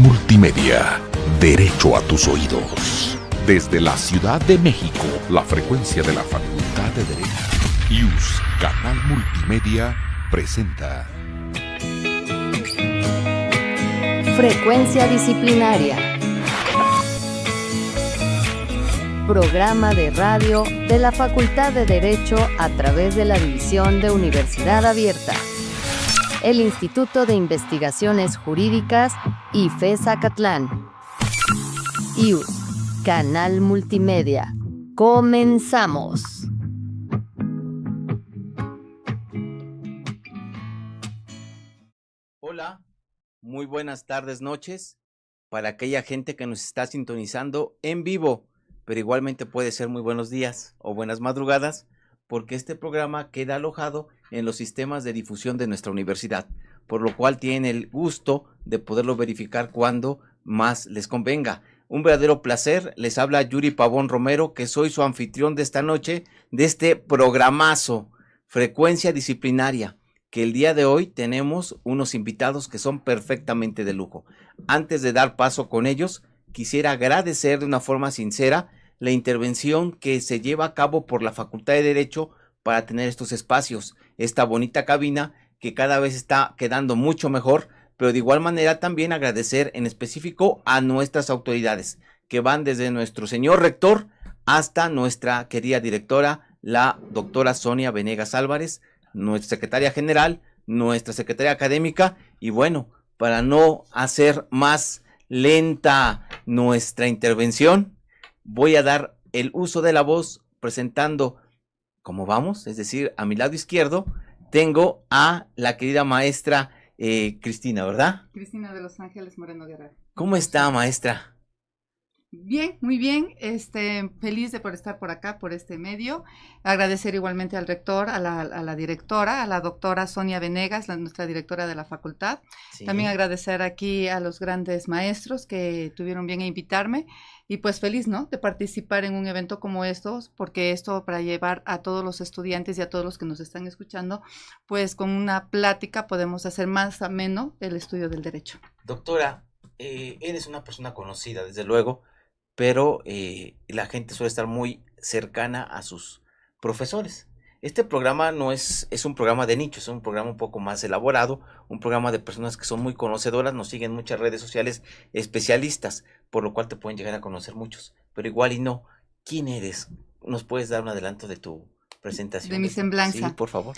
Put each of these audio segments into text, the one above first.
Multimedia. Derecho a tus oídos. Desde la Ciudad de México, la frecuencia de la Facultad de Derecho. IUS Canal Multimedia presenta Frecuencia Disciplinaria. Programa de radio de la Facultad de Derecho a través de la División de Universidad Abierta. El Instituto de Investigaciones Jurídicas IFES Acatlán. IUS Canal Multimedia. Comenzamos. Hola, muy buenas tardes, noches, para aquella gente que nos está sintonizando en vivo, pero igualmente puede ser muy buenos días o buenas madrugadas, porque este programa queda alojado en los sistemas de difusión de nuestra universidad, por lo cual tienen el gusto de poderlo verificar cuando más les convenga. Un verdadero placer, les habla Yuri Pavón Romero, que soy su anfitrión de esta noche, de este programazo, Frecuencia Disciplinaria, que el día de hoy tenemos unos invitados que son perfectamente de lujo. Antes de dar paso con ellos, quisiera agradecer de una forma sincera la intervención que se lleva a cabo por la Facultad de Derecho para tener estos espacios, esta bonita cabina que cada vez está quedando mucho mejor, pero de igual manera también agradecer en específico a nuestras autoridades, que van desde nuestro señor rector hasta nuestra querida directora, la doctora Sonia Venegas Álvarez, nuestra secretaria general, nuestra secretaria académica, y bueno, para no hacer más lenta nuestra intervención, voy a dar el uso de la voz presentando, ¿cómo vamos? Es decir, a mi lado izquierdo tengo a la querida maestra Cristina, ¿verdad? Cristina de Los Ángeles Moreno Guerrero. ¿Cómo está, maestra? Bien, muy bien, feliz de por estar por acá, por este medio. Agradecer igualmente al rector, a la directora, a la doctora Sonia Venegas, nuestra directora de la facultad. Sí. También agradecer aquí a los grandes maestros que tuvieron bien a invitarme. Y pues feliz, ¿no?, de participar en un evento como estos, porque esto para llevar a todos los estudiantes y a todos los que nos están escuchando, pues con una plática podemos hacer más ameno el estudio del derecho. Doctora, eres una persona conocida, desde luego, pero la gente suele estar muy cercana a sus profesores. Este programa no es un programa de nicho, es un programa un poco más elaborado, un programa de personas que son muy conocedoras, nos siguen muchas redes sociales especialistas, por lo cual te pueden llegar a conocer muchos, pero igual y no. ¿Quién eres? ¿Nos puedes dar un adelanto de tu presentación? De mi semblanza. Sí, por favor.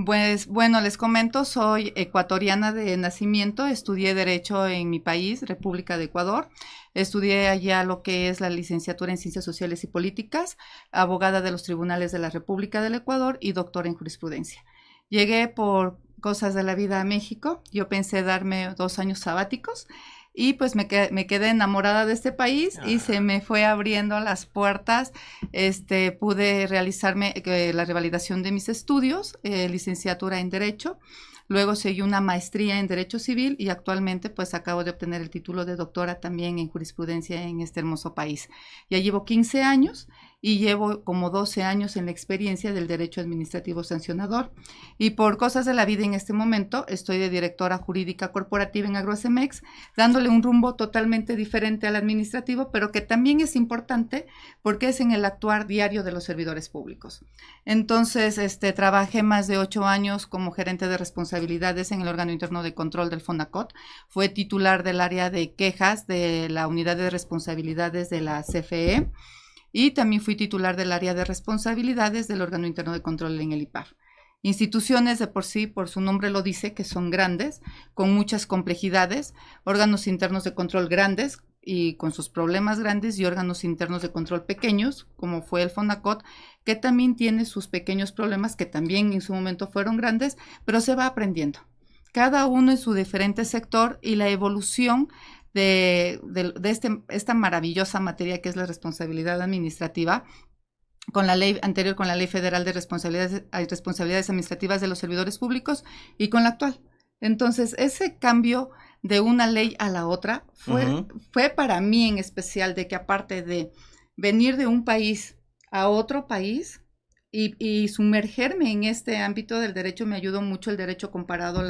Pues bueno, les comento, soy ecuatoriana de nacimiento, estudié Derecho en mi país, República de Ecuador, estudié allá lo que es la licenciatura en Ciencias Sociales y Políticas, abogada de los Tribunales de la República del Ecuador y doctora en Jurisprudencia. Llegué por cosas de la vida a México, yo pensé darme 2 años sabáticos, y pues me quedé enamorada de este país y se me fue abriendo las puertas. Pude realizarme la revalidación de mis estudios, licenciatura en Derecho. Luego seguí una maestría en Derecho Civil y actualmente pues acabo de obtener el título de doctora también en jurisprudencia en este hermoso país. Ya llevo 15 años y llevo como 12 años en la experiencia del derecho administrativo sancionador. Y por cosas de la vida en este momento estoy de directora jurídica corporativa en Agrocemex, dándole un rumbo totalmente diferente al administrativo, pero que también es importante porque es en el actuar diario de los servidores públicos. Entonces, trabajé más de 8 años como gerente de responsabilidades en el órgano interno de control del FONACOT. Fue titular del área de quejas de la unidad de responsabilidades de la CFE. Y también fui titular del área de responsabilidades del órgano interno de control en el IPAF. Instituciones de por sí, por su nombre lo dice, que son grandes, con muchas complejidades, órganos internos de control grandes y con sus problemas grandes y órganos internos de control pequeños, como fue el FONACOT, que también tiene sus pequeños problemas, que también en su momento fueron grandes, pero se va aprendiendo. Cada uno en su diferente sector y la evolución de esta maravillosa materia que es la responsabilidad administrativa, con la ley anterior, con la Ley Federal de Responsabilidades Administrativas de los Servidores Públicos y con la actual. Entonces, ese cambio de una ley a la otra fue para mí en especial de que aparte de venir de un país a otro país y sumergerme en este ámbito del derecho me ayudó mucho el derecho comparado,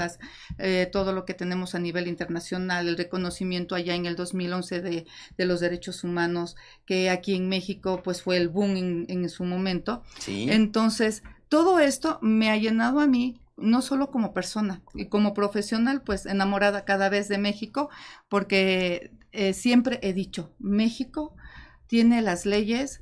todo lo que tenemos a nivel internacional, el reconocimiento allá en el 2011 de los derechos humanos, que aquí en México pues fue el boom en su momento. Sí. Entonces, todo esto me ha llenado a mí, no solo como persona, y como profesional, pues enamorada cada vez de México, porque siempre he dicho, México tiene las leyes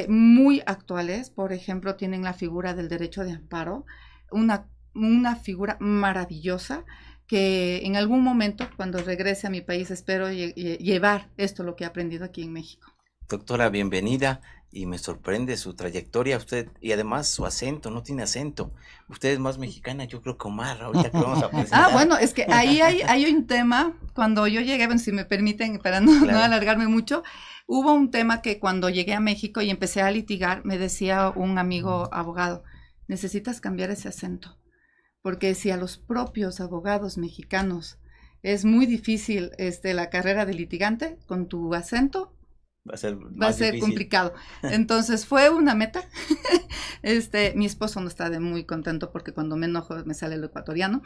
muy actuales. Por ejemplo, tienen la figura del derecho de amparo, una figura maravillosa que en algún momento, cuando regrese a mi país, espero llevar lo que he aprendido aquí en México. Doctora, bienvenida, y me sorprende su trayectoria, usted, y además su acento, no tiene acento. Usted es más mexicana, yo creo que Omar, ahorita que vamos a presentar. Bueno, es que ahí hay un tema, cuando yo llegué, bueno, si me permiten, para no alargarme mucho, hubo un tema que cuando llegué a México y empecé a litigar, me decía un amigo abogado, necesitas cambiar ese acento, porque si a los propios abogados mexicanos es muy difícil la carrera de litigante, con tu acento va a ser complicado. Entonces fue una meta. Mi esposo no está muy contento porque cuando me enojo me sale lo ecuatoriano,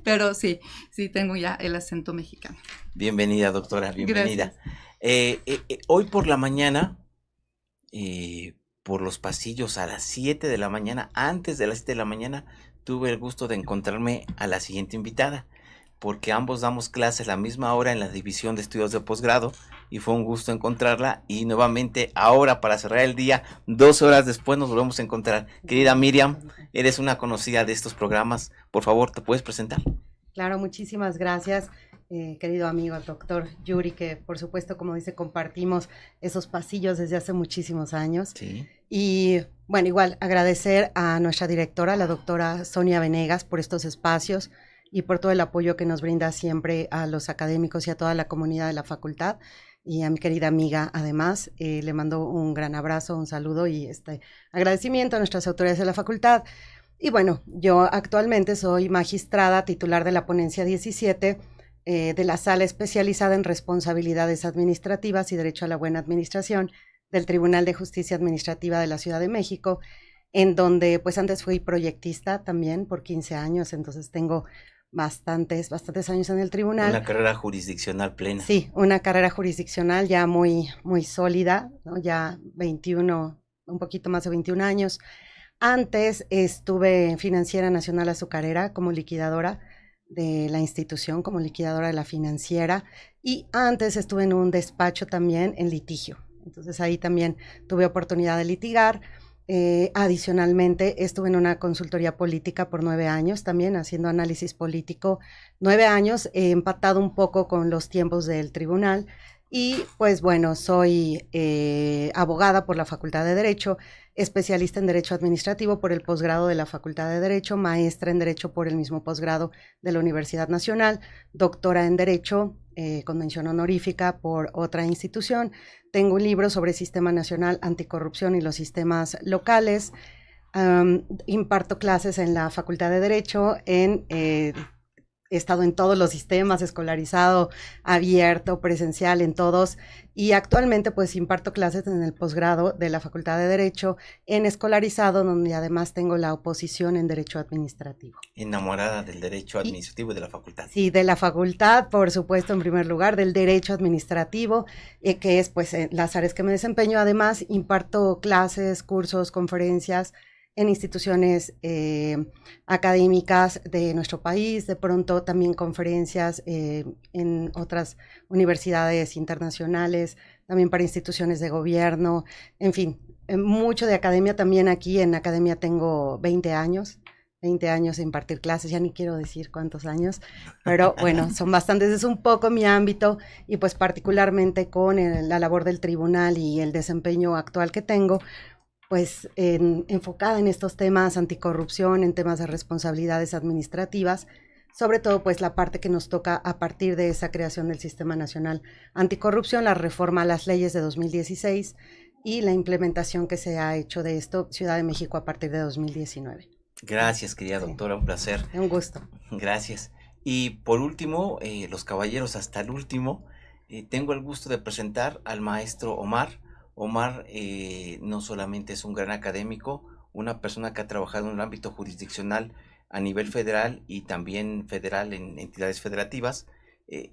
pero sí tengo ya el acento mexicano. Bienvenida, doctora, bienvenida. Hoy por la mañana, por los pasillos a las 7 de la mañana, antes de las 7 de la mañana, tuve el gusto de encontrarme a la siguiente invitada, porque ambos damos clases a la misma hora en la división de estudios de posgrado, y fue un gusto encontrarla, y nuevamente ahora para cerrar el día, 2 horas después nos volvemos a encontrar. Querida Miriam, eres una conocida de estos programas, por favor, ¿te puedes presentar? Claro, muchísimas gracias, querido amigo, el doctor Yuri, que por supuesto, como dice, compartimos esos pasillos desde hace muchísimos años. Sí. Y bueno, igual agradecer a nuestra directora, la doctora Sonia Venegas, por estos espacios y por todo el apoyo que nos brinda siempre a los académicos y a toda la comunidad de la facultad. Y a mi querida amiga, además, le mando un gran abrazo, un saludo y agradecimiento a nuestras autoridades de la facultad. Y bueno, yo actualmente soy magistrada titular de la ponencia 17 de la Sala Especializada en Responsabilidades Administrativas y Derecho a la Buena Administración del Tribunal de Justicia Administrativa de la Ciudad de México, en donde pues antes fui proyectista también por 15 años, entonces tengo bastantes años en el tribunal. Una carrera jurisdiccional plena. Sí, una carrera jurisdiccional ya muy sólida, ¿no? Ya 21, un poquito más de 21 años. Antes estuve en Financiera Nacional Azucarera como liquidadora de la institución, como liquidadora de la financiera, y antes estuve en un despacho también en litigio. Entonces ahí también tuve oportunidad de litigar. Adicionalmente estuve en una consultoría política por 9 años también haciendo análisis político. 9 años, he empatado un poco con los tiempos del tribunal y pues bueno, soy abogada por la Facultad de Derecho, especialista en Derecho Administrativo por el posgrado de la Facultad de Derecho, maestra en Derecho por el mismo posgrado de la Universidad Nacional, doctora en Derecho con mención honorífica por otra institución. Tengo un libro sobre Sistema Nacional Anticorrupción y los sistemas locales. Imparto clases en la Facultad de Derecho, he estado en todos los sistemas, escolarizado, abierto, presencial, en todos, y actualmente pues imparto clases en el posgrado de la Facultad de Derecho, en escolarizado, donde además tengo la oposición en Derecho Administrativo. Enamorada del Derecho Administrativo y de la facultad. Sí, de la facultad, por supuesto, en primer lugar, del Derecho Administrativo, que es pues las áreas que me desempeño. Además, imparto clases, cursos, conferencias en instituciones académicas de nuestro país, de pronto también conferencias en otras universidades internacionales, también para instituciones de gobierno, en fin, mucho de academia también. Aquí en academia tengo 20 años de impartir clases, ya ni quiero decir cuántos años, pero bueno, son bastantes, es un poco mi ámbito, y pues particularmente con la labor del tribunal y el desempeño actual que tengo, pues enfocada en estos temas anticorrupción, en temas de responsabilidades administrativas, sobre todo pues la parte que nos toca a partir de esa creación del Sistema Nacional Anticorrupción, la reforma a las leyes de 2016 y la implementación que se ha hecho de esto, Ciudad de México, a partir de 2019. Gracias, querida doctora, un placer. Un gusto. Gracias. Y por último, los caballeros hasta el último, tengo el gusto de presentar al maestro Omar. Omar no solamente es un gran académico, una persona que ha trabajado en el ámbito jurisdiccional a nivel federal y también federal en entidades federativas.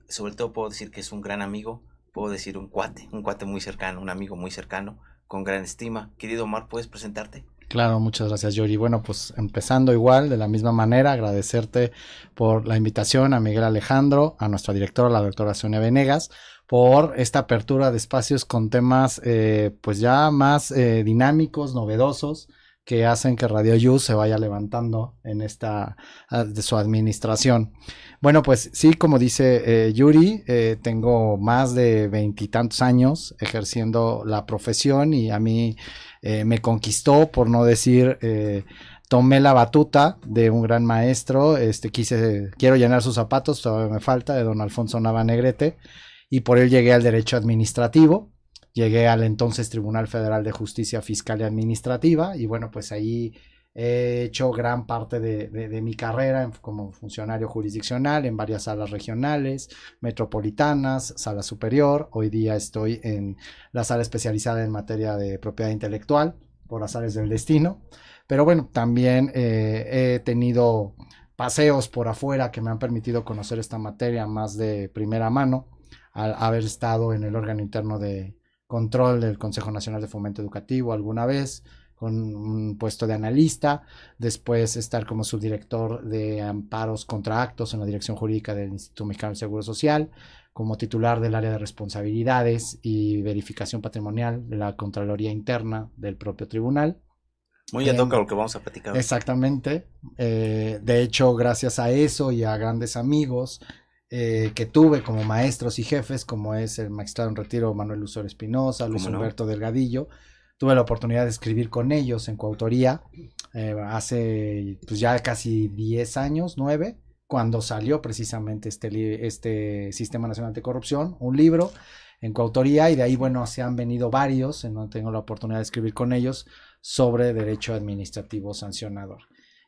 Sobre todo puedo decir que es un gran amigo, puedo decir un cuate muy cercano, un amigo muy cercano, con gran estima. Querido Omar, ¿puedes presentarte? Claro, muchas gracias, Yuri. Bueno, pues empezando igual, de la misma manera, agradecerte por la invitación a Miguel Alejandro, a nuestra directora, la doctora Sonia Venegas, por esta apertura de espacios con temas pues ya más dinámicos, novedosos, que hacen que Radio You se vaya levantando en esta de su administración. Bueno, pues sí, como dice Yuri, tengo más de 20 y tantos años ejerciendo la profesión y a mí me conquistó, por no decir, tomé la batuta de un gran maestro, quiero llenar sus zapatos, todavía me falta, de don Alfonso Nava Negrete, y por él llegué al derecho administrativo. Llegué al entonces Tribunal Federal de Justicia Fiscal y Administrativa y bueno, pues ahí he hecho gran parte de mi carrera como funcionario jurisdiccional en varias salas regionales, metropolitanas, sala superior. Hoy día estoy en la sala especializada en materia de propiedad intelectual por azares del destino. Pero bueno, también he tenido paseos por afuera que me han permitido conocer esta materia más de primera mano al haber estado en el órgano interno de control del Consejo Nacional de Fomento Educativo alguna vez, con un puesto de analista, después estar como subdirector de amparos contra actos en la dirección jurídica del Instituto Mexicano del Seguro Social, como titular del área de responsabilidades y verificación patrimonial de la Contraloría Interna del propio tribunal. Muy ad hoc a lo que vamos a platicar. Exactamente. De hecho, gracias a eso y a grandes amigos que tuve como maestros y jefes, como es el magistrado en retiro Manuel Lucero Espinosa, Luis Humberto Delgadillo, tuve la oportunidad de escribir con ellos en coautoría hace pues ya casi 10 años, 9, cuando salió precisamente este Sistema Nacional de Corrupción, un libro en coautoría, y de ahí, bueno, se han venido varios, en donde tengo la oportunidad de escribir con ellos sobre derecho administrativo sancionador.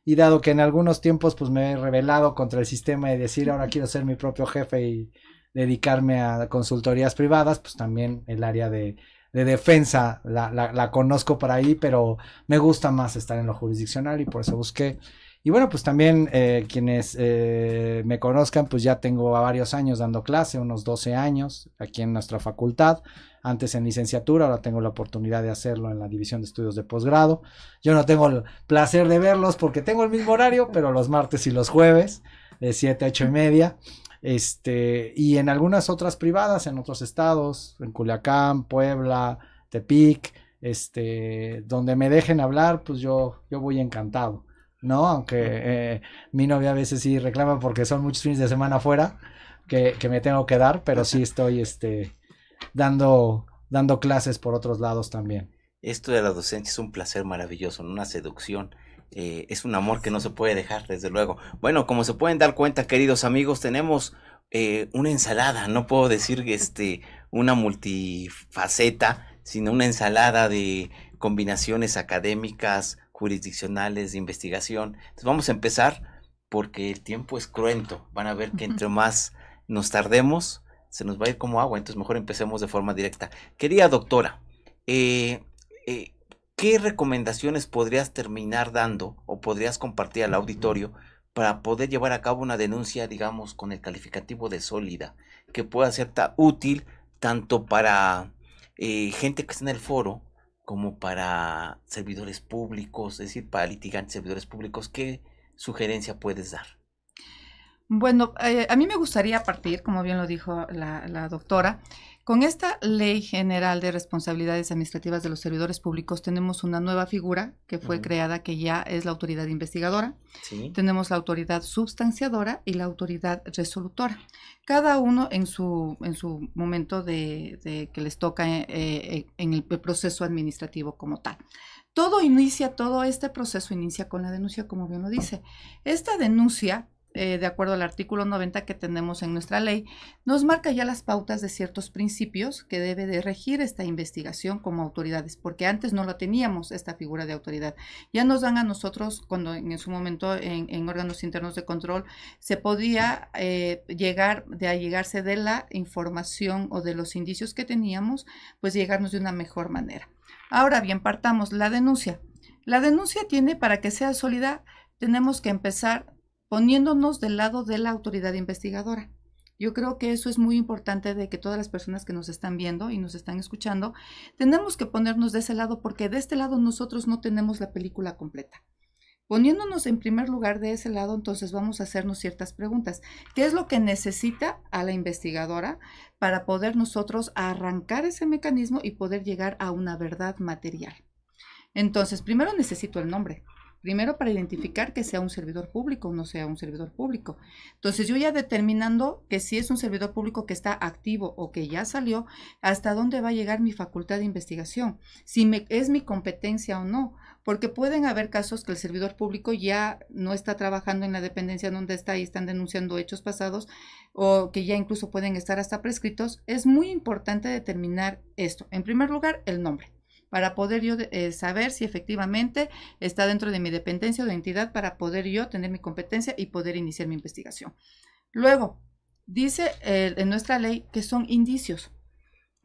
Y dado que en algunos tiempos pues me he rebelado contra el sistema y decir ahora quiero ser mi propio jefe y dedicarme a consultorías privadas, pues también el área de defensa la conozco por ahí, pero me gusta más estar en lo jurisdiccional y por eso busqué. Y bueno, pues también quienes me conozcan, pues ya tengo varios años dando clase, unos 12 años aquí en nuestra facultad. Antes en licenciatura, ahora tengo la oportunidad de hacerlo en la División de Estudios de Posgrado. Yo no tengo el placer de verlos porque tengo el mismo horario, pero los martes y los jueves, de 7 a 8:30. Y en algunas otras privadas, en otros estados, en Culiacán, Puebla, Tepic, donde me dejen hablar, pues yo voy encantado, ¿no? Aunque mi novia a veces sí reclama porque son muchos fines de semana afuera que me tengo que dar, pero sí estoy dando clases por otros lados también. Esto de la docencia es un placer maravilloso, ¿no? Una seducción, es un amor que no se puede dejar, desde luego. Bueno, como se pueden dar cuenta, queridos amigos, tenemos una ensalada, no puedo decir una multifaceta, sino una ensalada de combinaciones académicas, jurisdiccionales, de investigación. Entonces vamos a empezar porque el tiempo es cruento. Van a ver que entre más nos tardemos, se nos va a ir como agua, entonces mejor empecemos de forma directa. Querida doctora, ¿qué recomendaciones podrías terminar dando o podrías compartir al auditorio para poder llevar a cabo una denuncia, digamos, con el calificativo de sólida, que pueda ser útil tanto para gente que está en el foro como para servidores públicos, es decir, para litigantes, servidores públicos? ¿Qué sugerencia puedes dar? Bueno, a mí me gustaría partir, como bien lo dijo la doctora, con esta Ley General de Responsabilidades Administrativas de los Servidores Públicos tenemos una nueva figura que fue creada, que ya es la autoridad investigadora. ¿Sí? Tenemos la autoridad substanciadora y la autoridad resolutora. Cada uno en su momento de que les toca en el proceso administrativo como tal. Todo este proceso inicia con la denuncia, como bien lo dice. Esta denuncia de acuerdo al artículo 90 que tenemos en nuestra ley, nos marca ya las pautas de ciertos principios que debe de regir esta investigación como autoridades, porque antes no lo teníamos, esta figura de autoridad. Ya nos dan a nosotros, cuando en su momento en órganos internos de control, se podía llegarse de la información o de los indicios que teníamos, pues llegarnos de una mejor manera. Ahora bien, partamos la denuncia. La denuncia tiene, para que sea sólida, tenemos que empezar poniéndonos del lado de la autoridad investigadora. Yo creo que eso es muy importante, de que todas las personas que nos están viendo y nos están escuchando, tenemos que ponernos de ese lado, porque de este lado nosotros no tenemos la película completa. Poniéndonos en primer lugar de ese lado, entonces vamos a hacernos ciertas preguntas. ¿Qué es lo que necesita a la investigadora para poder nosotros arrancar ese mecanismo y poder llegar a una verdad material? Entonces, primero necesito el nombre. Primero, para identificar que sea un servidor público o no sea un servidor público. Entonces, yo ya determinando que si es un servidor público que está activo o que ya salió, hasta dónde va a llegar mi facultad de investigación, si es mi competencia o no, porque pueden haber casos que el servidor público ya no está trabajando en la dependencia donde está y están denunciando hechos pasados, o que ya incluso pueden estar hasta prescritos. Es muy importante determinar esto. En primer lugar, el nombre, para poder yo saber si efectivamente está dentro de mi dependencia o de entidad, para poder yo tener mi competencia y poder iniciar mi investigación. Luego, dice en nuestra ley que son indicios.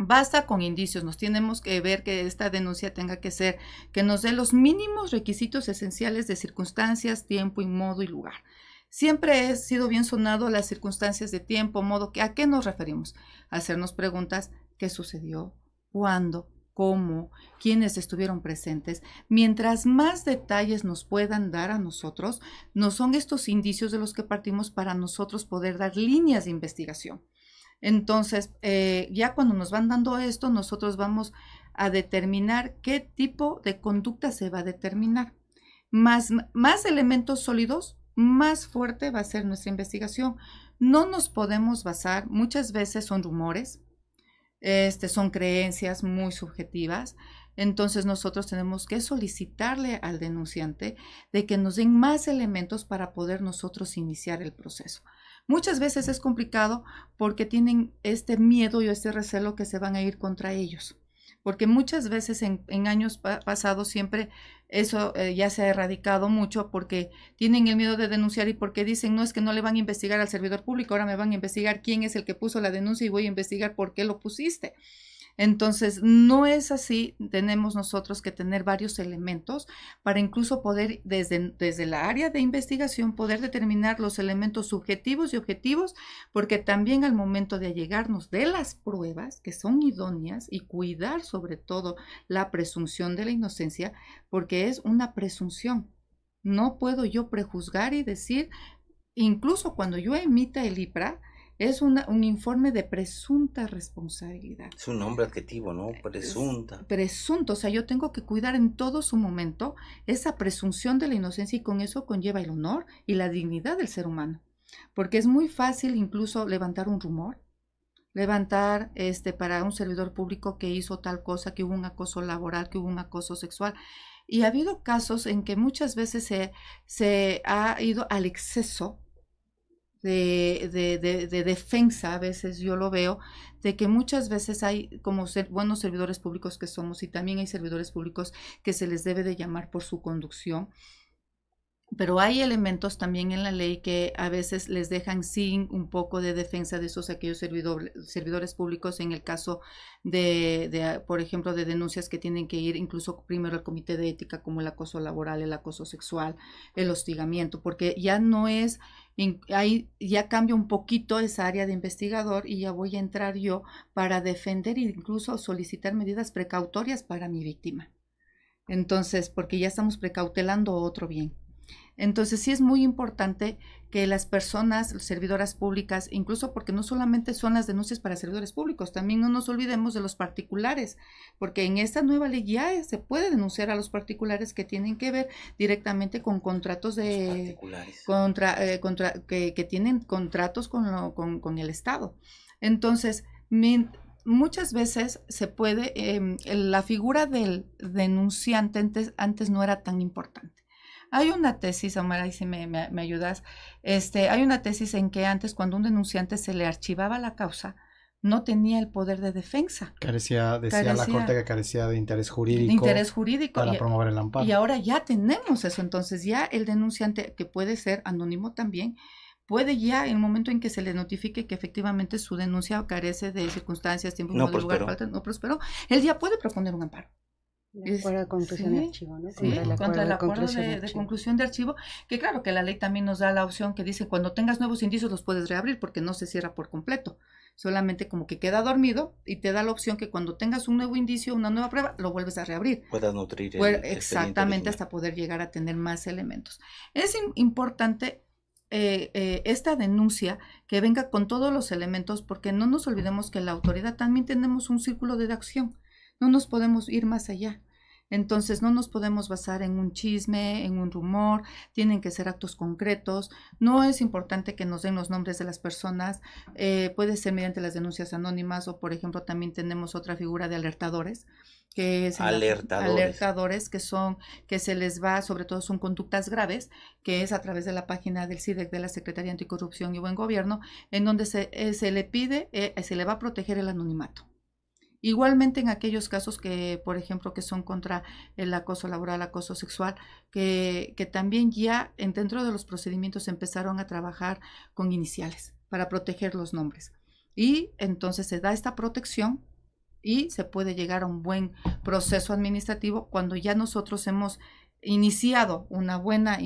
Basta con indicios, nos tenemos que ver que esta denuncia tenga que ser, que nos dé los mínimos requisitos esenciales de circunstancias, tiempo y modo y lugar. Siempre he sido bien sonado las circunstancias de tiempo, modo, ¿a qué nos referimos? A hacernos preguntas: ¿qué sucedió? ¿Cuándo? ¿Cómo? ¿Quiénes estuvieron presentes? Mientras más detalles nos puedan dar a nosotros, no son estos indicios de los que partimos para nosotros poder dar líneas de investigación. Entonces, ya cuando nos van dando esto, nosotros vamos a determinar qué tipo de conducta se va a determinar. Más elementos sólidos, más fuerte va a ser nuestra investigación. No nos podemos basar, muchas veces son rumores, son creencias muy subjetivas. Entonces nosotros tenemos que solicitarle al denunciante de que nos den más elementos para poder nosotros iniciar el proceso. Muchas veces es complicado porque tienen este miedo y este recelo que se van a ir contra ellos, porque muchas veces en años pasados siempre eso ya se ha erradicado mucho, porque tienen el miedo de denunciar y porque dicen: no, es que no le van a investigar al servidor público, ahora me van a investigar quién es el que puso la denuncia y voy a investigar por qué lo pusiste. Entonces, no es así. Tenemos nosotros que tener varios elementos para incluso poder, desde la área de investigación, poder determinar los elementos subjetivos y objetivos, porque también al momento de allegarnos de las pruebas que son idóneas y cuidar sobre todo la presunción de la inocencia, porque es una presunción. No puedo yo prejuzgar y decir, incluso cuando yo emita el IPRA, es un informe de presunta responsabilidad. Es un nombre adjetivo, ¿no? Presunta. Presunto, o sea, yo tengo que cuidar en todo su momento esa presunción de la inocencia, y con eso conlleva el honor y la dignidad del ser humano. Porque es muy fácil incluso levantar un rumor, levantar para un servidor público que hizo tal cosa, que hubo un acoso laboral, que hubo un acoso sexual. Y ha habido casos en que muchas veces se ha ido al exceso de defensa. A veces yo lo veo, de que muchas veces hay, como buenos servidores públicos que somos, y también hay servidores públicos que se les debe de llamar por su conducción, pero hay elementos también en la ley que a veces les dejan sin un poco de defensa de aquellos servidores públicos, en el caso por ejemplo, de denuncias que tienen que ir incluso primero al comité de ética, como el acoso laboral, el acoso sexual, el hostigamiento, porque ya no es, ahí ya cambia un poquito esa área de investigador, y ya voy a entrar yo para defender e incluso solicitar medidas precautorias para mi víctima. Entonces, porque ya estamos precautelando otro bien. Entonces sí es muy importante que las personas, servidoras públicas, incluso porque no solamente son las denuncias para servidores públicos, también no nos olvidemos de los particulares, porque en esta nueva ley ya se puede denunciar a los particulares que tienen que ver directamente con contratos que tienen contratos con el Estado. Entonces, muchas veces se puede, la figura del denunciante antes no era tan importante. Hay una tesis, Omar, ahí si me ayudas, hay una tesis en que antes cuando un denunciante se le archivaba la causa, no tenía el poder de defensa. Decía la Corte que carecía de interés jurídico para promover el amparo. Y ahora ya tenemos eso, entonces ya el denunciante, que puede ser anónimo también, puede ya, en el momento en que se le notifique que efectivamente su denuncia carece de circunstancias, tiempo, modo, lugar, falta, no prosperó, él ya puede proponer un amparo. El acuerdo de conclusión de archivo, ¿no? Contra el acuerdo de conclusión de archivo, que claro que la ley también nos da la opción que dice cuando tengas nuevos indicios los puedes reabrir porque no se cierra por completo, solamente como que queda dormido y te da la opción que cuando tengas un nuevo indicio, una nueva prueba, lo vuelves a reabrir. Puedas nutrir exactamente, hasta poder llegar a tener más elementos. Es importante esta denuncia que venga con todos los elementos, porque no nos olvidemos que la autoridad también tenemos un círculo de acción. No nos podemos ir más allá. Entonces, no nos podemos basar en un chisme, en un rumor, tienen que ser actos concretos. No es importante que nos den los nombres de las personas, puede ser mediante las denuncias anónimas o, por ejemplo, también tenemos otra figura de alertadores, que es alertadores que se les va, sobre todo son conductas graves, que es a través de la página del CIDEC, de la Secretaría Anticorrupción y Buen Gobierno, en donde se le pide, se le va a proteger el anonimato. Igualmente en aquellos casos que, por ejemplo, que son contra el acoso laboral, acoso sexual, que también ya dentro de los procedimientos empezaron a trabajar con iniciales para proteger los nombres. Y entonces se da esta protección y se puede llegar a un buen proceso administrativo cuando ya nosotros hemos iniciado una buena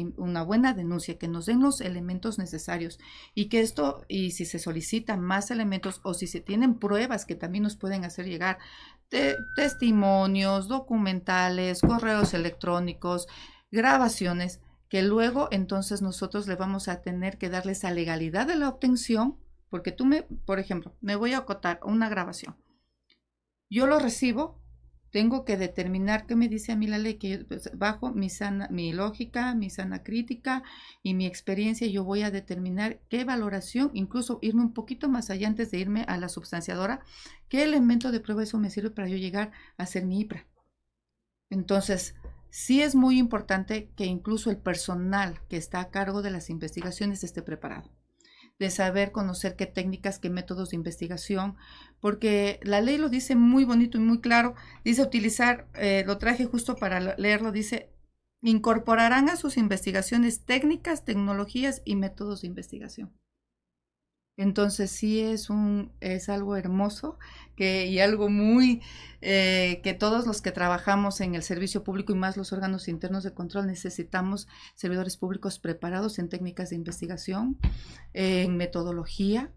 denuncia, que nos den los elementos necesarios y que esto, y si se solicitan más elementos o si se tienen pruebas que también nos pueden hacer llegar, testimonios, documentales, correos electrónicos, grabaciones, que luego entonces nosotros le vamos a tener que darle esa legalidad de la obtención, porque por ejemplo, me voy a acotar una grabación, yo lo recibo, tengo que determinar qué me dice a mí la ley, que bajo mi lógica, mi sana crítica y mi experiencia, yo voy a determinar qué valoración, incluso irme un poquito más allá antes de irme a la substanciadora, qué elemento de prueba eso me sirve para yo llegar a hacer mi IPRA. Entonces, sí es muy importante que incluso el personal que está a cargo de las investigaciones esté preparado, de saber conocer qué técnicas, qué métodos de investigación, porque la ley lo dice muy bonito y muy claro, dice utilizar, lo traje justo para leerlo, dice, incorporarán a sus investigaciones técnicas, tecnologías y métodos de investigación. Entonces sí es algo hermoso y algo muy que todos los que trabajamos en el servicio público y más los órganos internos de control necesitamos servidores públicos preparados en técnicas de investigación, en metodología,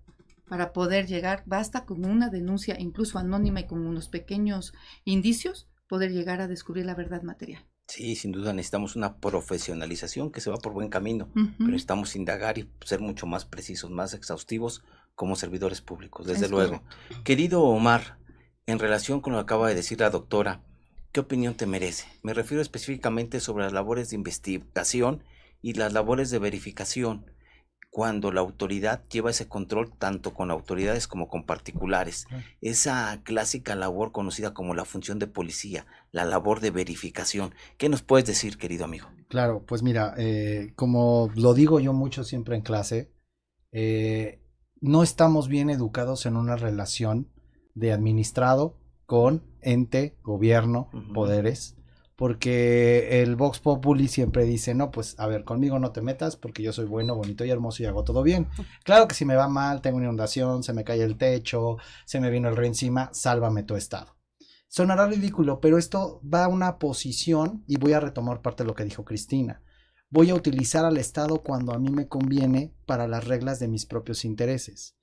para poder llegar, basta con una denuncia incluso anónima y con unos pequeños indicios, poder llegar a descubrir la verdad material. Sí, sin duda necesitamos una profesionalización que se va por buen camino, pero necesitamos indagar y ser mucho más precisos, más exhaustivos como servidores públicos, desde luego. Querido Omar, en relación con lo que acaba de decir la doctora, ¿qué opinión te merece? Me refiero específicamente sobre las labores de investigación y las labores de verificación, cuando la autoridad lleva ese control tanto con autoridades como con particulares. Esa clásica labor conocida como la función de policía, la labor de verificación. ¿Qué nos puedes decir, querido amigo? Claro, pues mira, como lo digo yo mucho siempre en clase, no estamos bien educados en una relación de administrado con ente, gobierno, poderes, porque el Vox Populi siempre dice, no, pues a ver, conmigo no te metas porque yo soy bueno, bonito y hermoso y hago todo bien. Claro que si me va mal, tengo una inundación, se me cae el techo, se me vino el río encima, sálvame tu estado. Sonará ridículo, pero esto va a una posición, y voy a retomar parte de lo que dijo Cristina. Voy a utilizar al Estado cuando a mí me conviene para las reglas de mis propios intereses.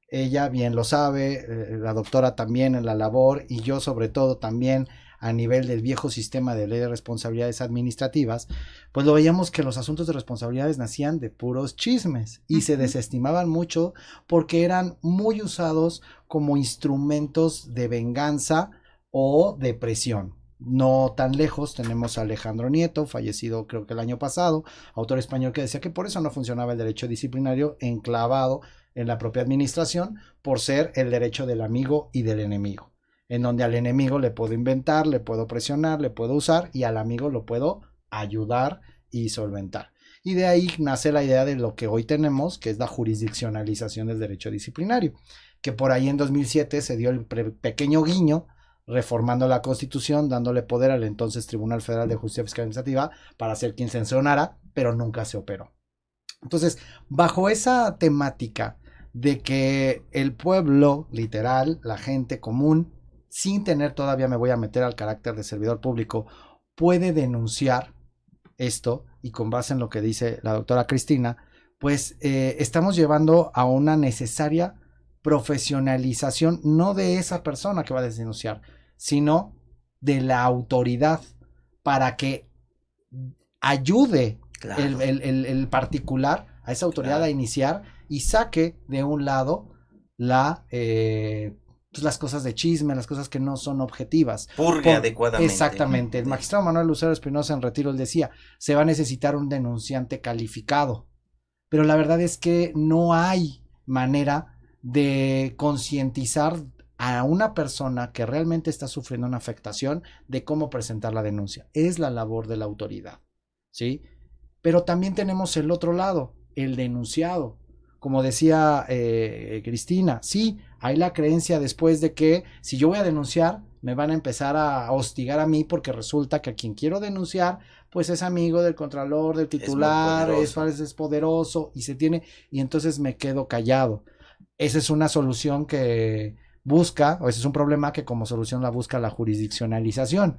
Ella bien lo sabe, la doctora también en la labor, y yo sobre todo también a nivel del viejo sistema de ley de responsabilidades administrativas, pues lo veíamos que los asuntos de responsabilidades nacían de puros chismes y se desestimaban mucho porque eran muy usados como instrumentos de venganza o de presión. No tan lejos tenemos a Alejandro Nieto, fallecido creo que el año pasado, autor español, que decía que por eso no funcionaba el derecho disciplinario enclavado en la propia administración, por ser el derecho del amigo y del enemigo, en donde al enemigo le puedo inventar, le puedo presionar, le puedo usar, y al amigo lo puedo ayudar y solventar. Y de ahí nace la idea de lo que hoy tenemos, que es la jurisdiccionalización del derecho disciplinario, que por ahí en 2007 se dio el pequeño guiño, reformando la Constitución, dándole poder al entonces Tribunal Federal de Justicia Fiscal Administrativa para ser quien sancionara, pero nunca se operó. Entonces, bajo esa temática de que el pueblo, literal, la gente común, sin tener todavía, me voy a meter al carácter de servidor público, puede denunciar esto, y con base en lo que dice la doctora Cristina, pues estamos llevando a una necesaria profesionalización, no de esa persona que va a denunciar, sino de la autoridad, para que ayude el particular a esa autoridad a iniciar y saque de un lado pues las cosas de chisme, las cosas que no son objetivas. Purgue adecuadamente. Exactamente. El magistrado Manuel Lucero Espinosa en retiro él decía, se va a necesitar un denunciante calificado. Pero la verdad es que no hay manera de concientizar a una persona que realmente está sufriendo una afectación de cómo presentar la denuncia. Es la labor de la autoridad, ¿sí? Pero también tenemos el otro lado, el denunciado. Como decía Cristina, sí, hay la creencia después de que si yo voy a denunciar, me van a empezar a hostigar a mí porque resulta que a quien quiero denunciar, pues es amigo del contralor, del titular, es poderoso y entonces me quedo callado. Esa es una solución que busca, o ese es un problema que como solución la busca la jurisdiccionalización.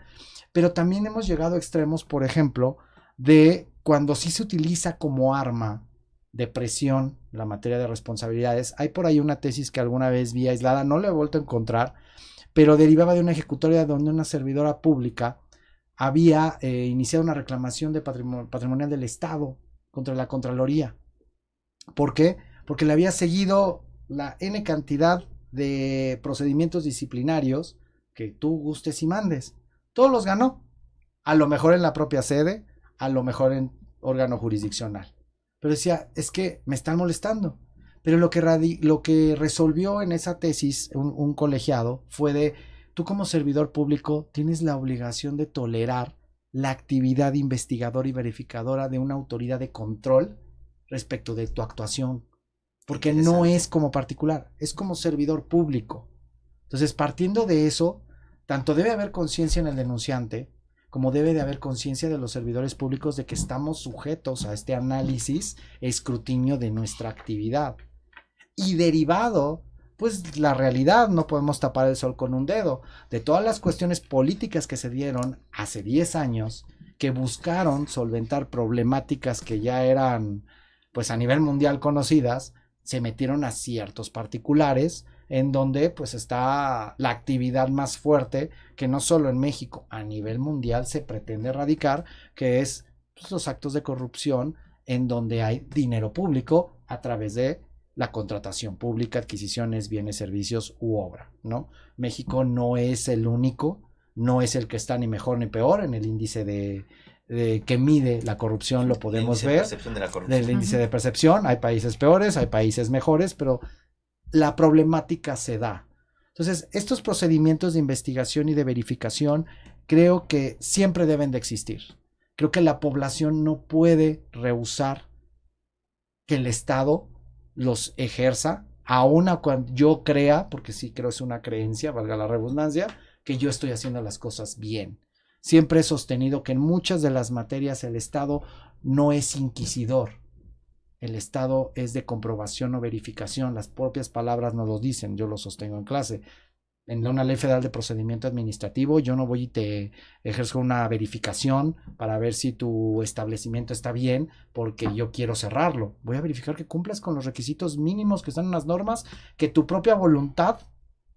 Pero también hemos llegado a extremos, por ejemplo, de cuando sí se utiliza como arma de presión la materia de responsabilidades. Hay por ahí una tesis que alguna vez vi aislada, no la he vuelto a encontrar, pero derivaba de una ejecutoria donde una servidora pública había iniciado una reclamación de patrimonial del Estado contra la Contraloría. ¿Por qué? Porque le había seguido la N cantidad de procedimientos disciplinarios que tú gustes y mandes. Todos los ganó. A lo mejor en la propia sede, a lo mejor en órgano jurisdiccional. Pero decía, es que me están molestando. Pero lo que resolvió en esa tesis un colegiado fue de, tú como servidor público tienes la obligación de tolerar la actividad investigadora y verificadora de una autoridad de control respecto de tu actuación. Porque no es como particular, es como servidor público. Entonces, partiendo de eso, tanto debe haber conciencia en el denunciante, como debe de haber conciencia de los servidores públicos de que estamos sujetos a este análisis, escrutinio de nuestra actividad. Y derivado, pues la realidad, no podemos tapar el sol con un dedo, de todas las cuestiones políticas que se dieron hace 10 años, que buscaron solventar problemáticas que ya eran, pues a nivel mundial conocidas, se metieron a ciertos particulares, en donde pues está la actividad más fuerte que no solo en México, a nivel mundial se pretende erradicar, que es pues, los actos de corrupción en donde hay dinero público a través de la contratación pública, adquisiciones, bienes, servicios u obra, ¿no? México no es el único, no es el que está ni mejor ni peor en el índice de que mide la corrupción, lo podemos ver, del índice de percepción, hay países peores, hay países mejores, pero la problemática se da. Entonces, estos procedimientos de investigación y de verificación creo que siempre deben de existir. Creo que la población no puede rehusar que el Estado los ejerza, aun cuando yo crea, porque sí creo es una creencia, valga la redundancia, que yo estoy haciendo las cosas bien. Siempre he sostenido que en muchas de las materias el Estado no es inquisidor. El Estado es de comprobación o verificación. Las propias palabras nos lo dicen, yo lo sostengo en clase. En una ley federal de procedimiento administrativo, yo no voy y te ejerzo una verificación para ver si tu establecimiento está bien porque yo quiero cerrarlo. Voy a verificar que cumplas con los requisitos mínimos que están en las normas que tu propia voluntad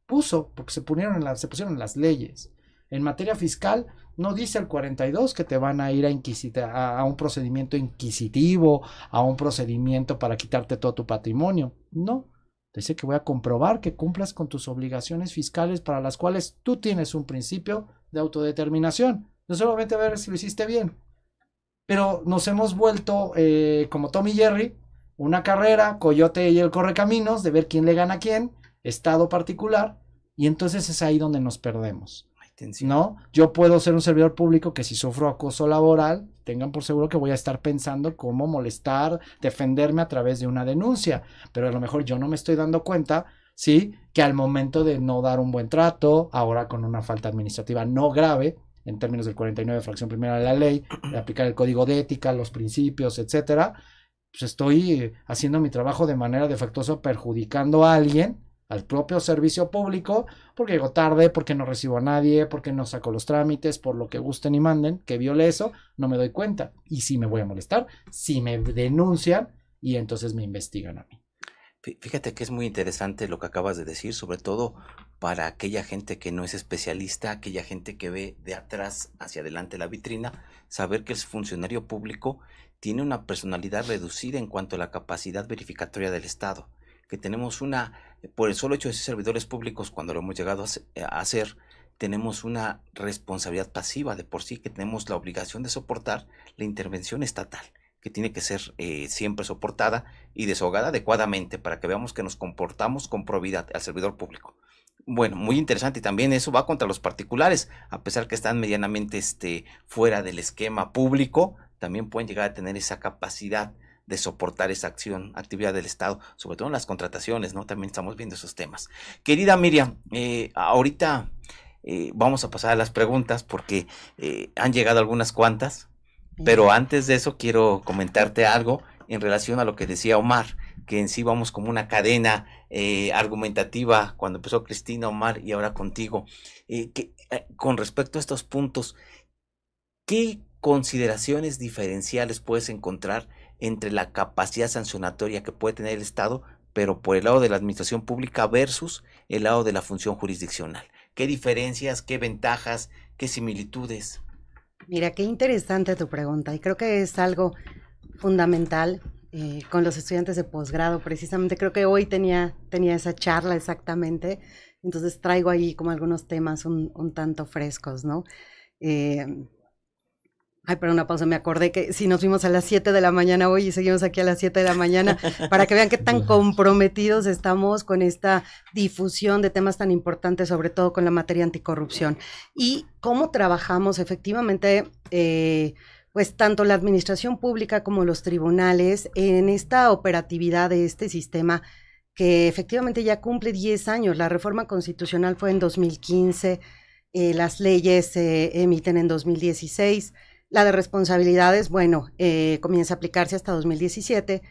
puso, porque se pusieron en las leyes. En materia fiscal, no dice el 42 que te van a ir a un procedimiento inquisitivo, a un procedimiento para quitarte todo tu patrimonio. No, dice que voy a comprobar que cumplas con tus obligaciones fiscales para las cuales tú tienes un principio de autodeterminación. No solamente a ver si lo hiciste bien. Pero nos hemos vuelto, como Tom y Jerry, una carrera, Coyote y el Correcaminos, de ver quién le gana a quién, Estado particular, y entonces es ahí donde nos perdemos. Atención. ¿no? Yo puedo ser un servidor público que si sufro acoso laboral, tengan por seguro que voy a estar pensando cómo molestar, defenderme a través de una denuncia, pero a lo mejor yo no me estoy dando cuenta, ¿sí? Que al momento de no dar un buen trato, ahora con una falta administrativa no grave, en términos del 49, fracción primera de la ley, de aplicar el código de ética, los principios, etcétera, pues estoy haciendo mi trabajo de manera defectuosa, perjudicando a alguien, al propio servicio público, porque llego tarde, porque no recibo a nadie, porque no saco los trámites, por lo que gusten y manden, que viole eso, no me doy cuenta. Y si me voy a molestar, si me denuncian y entonces me investigan a mí. Fíjate que es muy interesante lo que acabas de decir, sobre todo para aquella gente que no es especialista, aquella gente que ve de atrás hacia adelante la vitrina, saber que el funcionario público tiene una personalidad reducida en cuanto a la capacidad verificatoria del Estado, que tenemos por el solo hecho de ser servidores públicos, cuando lo hemos llegado a hacer, tenemos una responsabilidad pasiva de por sí, que tenemos la obligación de soportar la intervención estatal, que tiene que ser siempre soportada y desahogada adecuadamente para que veamos que nos comportamos con probidad al servidor público. Bueno, muy interesante, y también eso va contra los particulares, a pesar que están medianamente fuera del esquema público, también pueden llegar a tener esa capacidad de soportar esa actividad del Estado, sobre todo en las contrataciones, ¿no? También estamos viendo esos temas. Querida Miriam, ahorita vamos a pasar a las preguntas porque han llegado algunas cuantas, pero antes de eso quiero comentarte algo en relación a lo que decía Omar, que en sí vamos como una cadena argumentativa cuando empezó Cristina, Omar y ahora contigo. Con respecto a estos puntos, ¿qué consideraciones diferenciales puedes encontrar entre la capacidad sancionatoria que puede tener el Estado, pero por el lado de la administración pública versus el lado de la función jurisdiccional? ¿Qué diferencias, qué ventajas, qué similitudes? Mira, qué interesante tu pregunta, y creo que es algo fundamental con los estudiantes de posgrado. Precisamente creo que hoy tenía esa charla exactamente, entonces traigo ahí como algunos temas un tanto frescos, ¿no? Pero una pausa, me acordé que si nos vimos a las 7 de la mañana hoy y seguimos aquí a las 7 de la mañana, para que vean qué tan comprometidos estamos con esta difusión de temas tan importantes, sobre todo con la materia anticorrupción. Y cómo trabajamos efectivamente, pues tanto la administración pública como los tribunales en esta operatividad de este sistema que efectivamente ya cumple 10 años. La reforma constitucional fue en 2015, las leyes se emiten en 2016, la de responsabilidades, bueno, comienza a aplicarse hasta 2017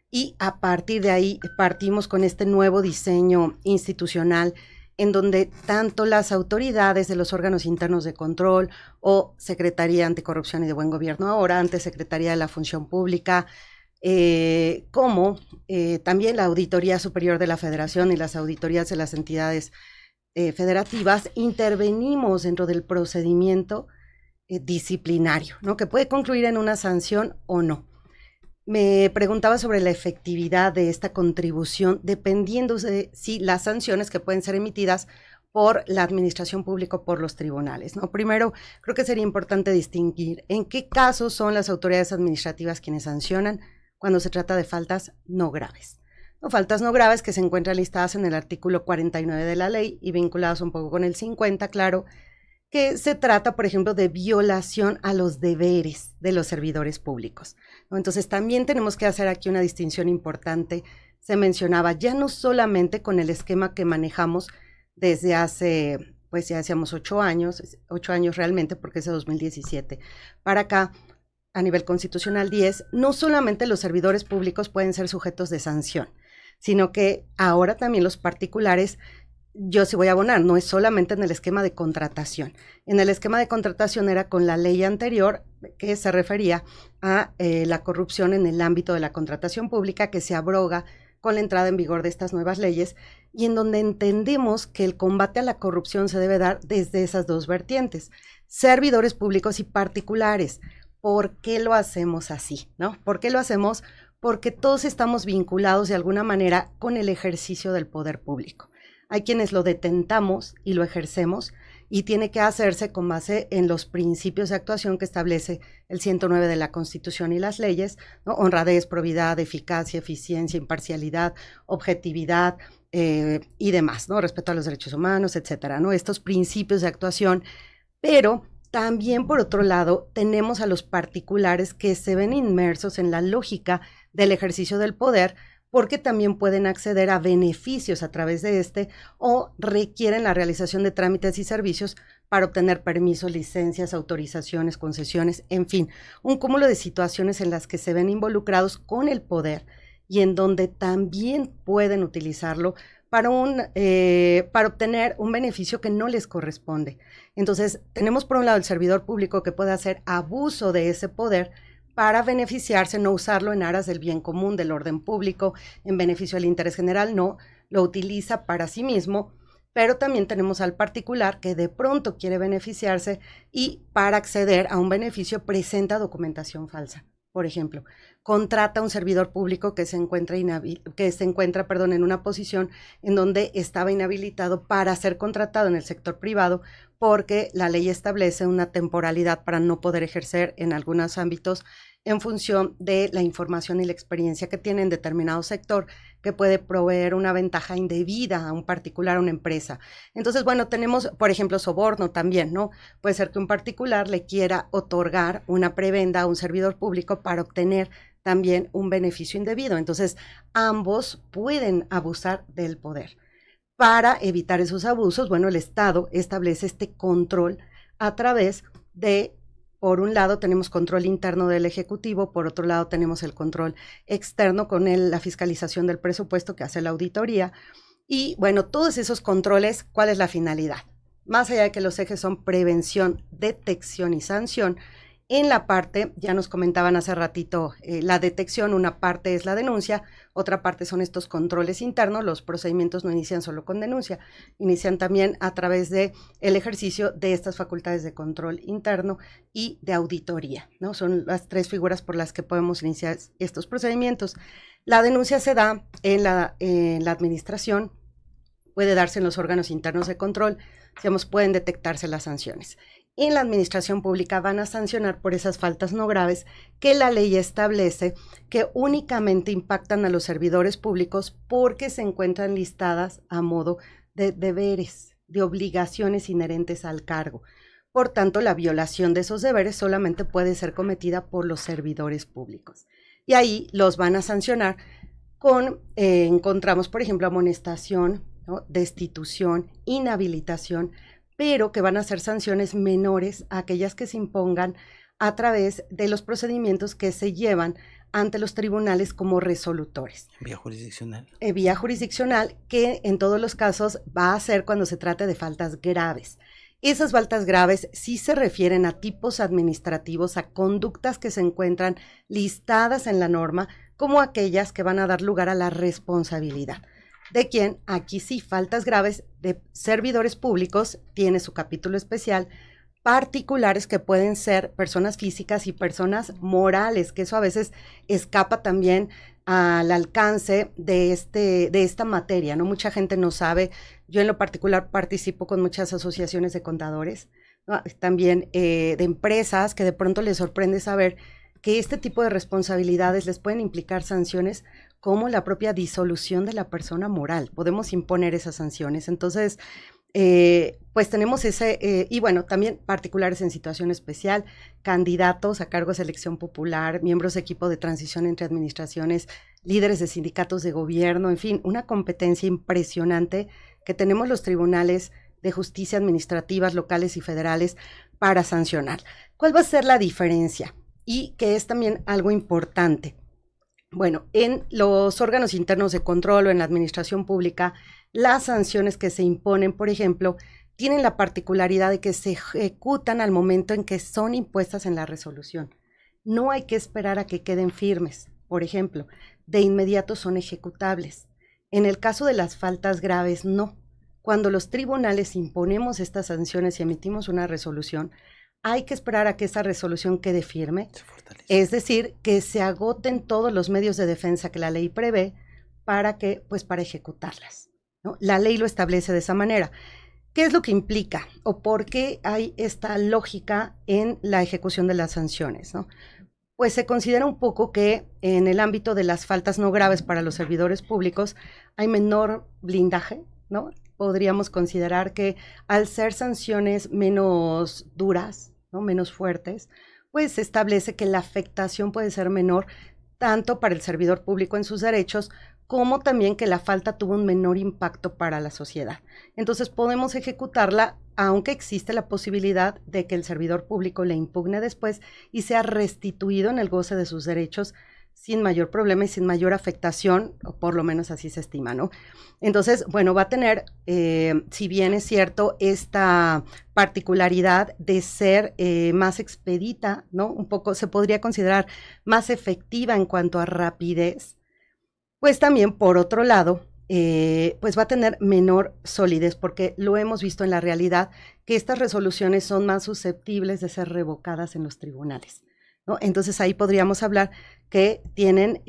y a partir de ahí partimos con este nuevo diseño institucional en donde tanto las autoridades de los órganos internos de control o Secretaría Anticorrupción y de Buen Gobierno, ahora antes Secretaría de la Función Pública, como también la Auditoría Superior de la Federación y las auditorías de las entidades federativas, intervenimos dentro del procedimiento disciplinario, ¿no? Que puede concluir en una sanción o no. Me preguntaba sobre la efectividad de esta contribución, dependiendo de si las sanciones que pueden ser emitidas por la administración pública o por los tribunales, ¿no? Primero, creo que sería importante distinguir en qué casos son las autoridades administrativas quienes sancionan cuando se trata de faltas no graves. No, faltas no graves que se encuentran listadas en el artículo 49 de la ley y vinculadas un poco con el 50, claro, que se trata, por ejemplo, de violación a los deberes de los servidores públicos, ¿no? Entonces, también tenemos que hacer aquí una distinción importante. Se mencionaba ya no solamente con el esquema que manejamos desde hace, pues ya decíamos 8 años realmente, porque es de 2017 para acá, a nivel constitucional 10, no solamente los servidores públicos pueden ser sujetos de sanción, sino que ahora también los particulares. Yo sí voy a abonar, no es solamente en el esquema de contratación. En el esquema de contratación era con la ley anterior que se refería a la corrupción en el ámbito de la contratación pública, que se abroga con la entrada en vigor de estas nuevas leyes, y en donde entendemos que el combate a la corrupción se debe dar desde esas dos vertientes, servidores públicos y particulares. ¿Por qué lo hacemos así, no? ¿Por qué lo hacemos? Porque todos estamos vinculados de alguna manera con el ejercicio del poder público. Hay quienes lo detentamos y lo ejercemos y tiene que hacerse con base en los principios de actuación que establece el 109 de la Constitución y las leyes, ¿no? Honradez, probidad, eficacia, eficiencia, imparcialidad, objetividad y demás, ¿no? Respeto a los derechos humanos, etcétera, ¿no? Estos principios de actuación Pero también, por otro lado, tenemos a los particulares que se ven inmersos en la lógica del ejercicio del poder, porque también pueden acceder a beneficios a través de este o requieren la realización de trámites y servicios para obtener permisos, licencias, autorizaciones, concesiones, en fin, un cúmulo de situaciones en las que se ven involucrados con el poder y en donde también pueden utilizarlo para obtener un beneficio que no les corresponde. Entonces, tenemos por un lado el servidor público que puede hacer abuso de ese poder para beneficiarse, no usarlo en aras del bien común, del orden público, en beneficio del interés general, no, lo utiliza para sí mismo, pero también tenemos al particular que de pronto quiere beneficiarse y para acceder a un beneficio presenta documentación falsa. Por ejemplo, contrata a un servidor público que se encuentra en una posición en donde estaba inhabilitado para ser contratado en el sector privado porque la ley establece una temporalidad para no poder ejercer en algunos ámbitos en función de la información y la experiencia que tiene en determinado sector que puede proveer una ventaja indebida a un particular, a una empresa. Entonces, bueno, tenemos, por ejemplo, soborno también, ¿no? Puede ser que un particular le quiera otorgar una prebenda a un servidor público para obtener también un beneficio indebido. Entonces, ambos pueden abusar del poder. Para evitar esos abusos, bueno, el Estado establece este control a través de, por un lado, tenemos control interno del Ejecutivo, por otro lado, tenemos el control externo con la fiscalización del presupuesto que hace la auditoría. Y, bueno, todos esos controles, ¿cuál es la finalidad? Más allá de que los ejes son prevención, detección y sanción, en la parte, ya nos comentaban hace ratito, la detección, una parte es la denuncia, otra parte son estos controles internos. Los procedimientos no inician solo con denuncia, inician también a través de el ejercicio de estas facultades de control interno y de auditoría, ¿no? Son las tres figuras por las que podemos iniciar estos procedimientos. La denuncia se da en la administración, puede darse en los órganos internos de control, digamos, pueden detectarse las sanciones. En la administración pública van a sancionar por esas faltas no graves que la ley establece que únicamente impactan a los servidores públicos porque se encuentran listadas a modo de deberes, de obligaciones inherentes al cargo. Por tanto, la violación de esos deberes solamente puede ser cometida por los servidores públicos. Y ahí los van a sancionar con, encontramos, por ejemplo, amonestación, ¿no?, destitución, inhabilitación, pero que van a ser sanciones menores a aquellas que se impongan a través de los procedimientos que se llevan ante los tribunales como resolutores. Vía jurisdiccional. Vía jurisdiccional, que en todos los casos va a ser cuando se trate de faltas graves. Esas faltas graves sí se refieren a tipos administrativos, a conductas que se encuentran listadas en la norma como aquellas que van a dar lugar a la responsabilidad. De quien, aquí sí, faltas graves de servidores públicos, tiene su capítulo especial, particulares que pueden ser personas físicas y personas morales, que eso a veces escapa también al alcance de esta materia, ¿no? Mucha gente no sabe. Yo en lo particular participo con muchas asociaciones de contadores, ¿no?, también de empresas que de pronto les sorprende saber que este tipo de responsabilidades les pueden implicar sanciones como la propia disolución de la persona moral. Podemos imponer esas sanciones. Entonces, pues tenemos y bueno, también particulares en situación especial, candidatos a cargos de elección popular, miembros de equipo de transición entre administraciones, líderes de sindicatos de gobierno, en fin, una competencia impresionante que tenemos los tribunales de justicia administrativas locales y federales para sancionar. ¿Cuál va a ser la diferencia? Y que es también algo importante. Bueno, en los órganos internos de control o en la administración pública, las sanciones que se imponen, por ejemplo, tienen la particularidad de que se ejecutan al momento en que son impuestas en la resolución. No hay que esperar a que queden firmes. Por ejemplo, de inmediato son ejecutables. En el caso de las faltas graves, no. Cuando los tribunales imponemos estas sanciones y emitimos una resolución, hay que esperar a que esa resolución quede firme, es decir, que se agoten todos los medios de defensa que la ley prevé para ejecutarlas, ¿no? La ley lo establece de esa manera. ¿Qué es lo que implica o por qué hay esta lógica en la ejecución de las sanciones, ¿no? Pues se considera un poco que en el ámbito de las faltas no graves para los servidores públicos hay menor blindaje, ¿no?, podríamos considerar que al ser sanciones menos duras, ¿no? Menos fuertes, pues se establece que la afectación puede ser menor tanto para el servidor público en sus derechos, como también que la falta tuvo un menor impacto para la sociedad. Entonces podemos ejecutarla, aunque existe la posibilidad de que el servidor público le impugne después y sea restituido en el goce de sus derechos sin mayor problema y sin mayor afectación, o por lo menos así se estima, ¿no? Entonces, bueno, va a tener, si bien es cierto, esta particularidad de ser más expedita, ¿no? Un poco se podría considerar más efectiva en cuanto a rapidez, pues también, por otro lado, pues va a tener menor solidez, porque lo hemos visto en la realidad, que estas resoluciones son más susceptibles de ser revocadas en los tribunales, ¿no? Entonces ahí podríamos hablar que tienen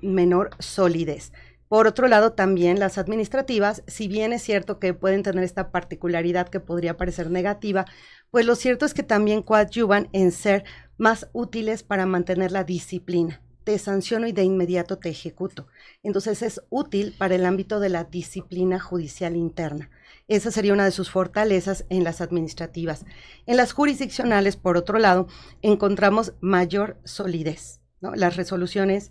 menor solidez. Por otro lado, también las administrativas, si bien es cierto que pueden tener esta particularidad que podría parecer negativa, pues lo cierto es que también coadyuvan en ser más útiles para mantener la disciplina. Te sanciono y de inmediato te ejecuto. Entonces es útil para el ámbito de la disciplina judicial interna. Esa sería una de sus fortalezas en las administrativas. En las jurisdiccionales, por otro lado, encontramos mayor solidez, ¿no? Las resoluciones,